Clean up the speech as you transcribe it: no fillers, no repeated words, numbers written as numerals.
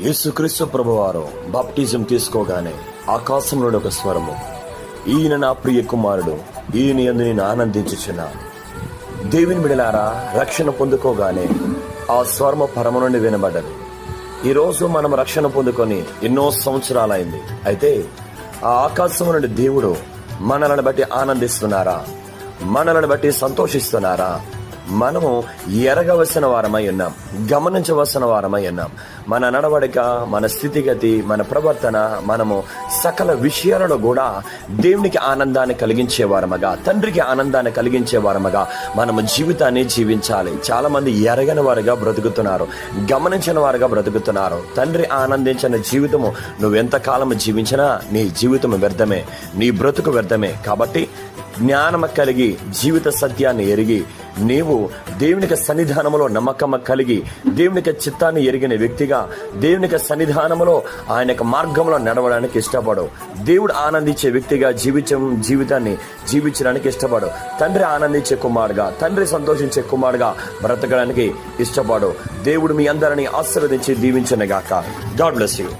యేసుక్రీస్తు ప్రభువారు బాప్టిజం తీసుకోగానే ఆకాశం నుండి ఒక స్వరము, ఈయన నా ప్రియ కుమారుడు, ఈయన యందు నేను ఆనందించుచున్నాను. దేవుని బిడ్డలారా, రక్షణ పొందుకోగానే ఆ స్వరము పరమ నుండి వినబడ్డది. ఈరోజు మనం రక్షణ పొందుకొని ఎన్నో సంవత్సరాలైంది. అయితే ఆ ఆకాశం నుండి దేవుడు మనలను బట్టి ఆనందిస్తున్నారా? మనలను బట్టి సంతోషిస్తున్నారా? మనము ఎరగవలసిన వారమై ఉన్నాం, గమనించవలసిన వారమై ఉన్నాం. మన నడవడిక, మన స్థితిగతి, మన ప్రవర్తన, మనము సకల విషయాలలో కూడా దేవునికి ఆనందాన్ని కలిగించే వారమగా, తండ్రికి ఆనందాన్ని కలిగించే వారమగా మనము జీవితాన్ని జీవించాలి. చాలా మంది ఎరగని వారుగా బ్రతుకుతున్నారు, గమనించిన వారుగా బ్రతుకుతున్నారు. తండ్రి ఆనందించిన జీవితము నువ్వెంతకాలం జీవించినా నీ జీవితం వ్యర్థమే, నీ బ్రతుకు వ్యర్థమే. కాబట్టి జ్ఞానము కలిగి, జీవిత సత్యాన్ని ఎరిగి, నీవు దేవునికి సన్నిధానములో నమ్మకము కలిగి, దేవునికి చిత్తాన్ని ఎరిగిన వ్యక్తిగా, దేవునికి సన్నిధానములో ఆయన యొక్క మార్గంలో నడవడానికి ఇష్టపడు. దేవుడు ఆనందించే వ్యక్తిగా జీవితాన్ని జీవించడానికి ఇష్టపడు. తండ్రి ఆనందించే కుమారుడుగా, తండ్రి సంతోషించే కుమారుడుగా బ్రతకడానికి ఇష్టపడు. దేవుడు మీ అందరినీ ఆశీర్వదించి దీవించును గాక. God bless you.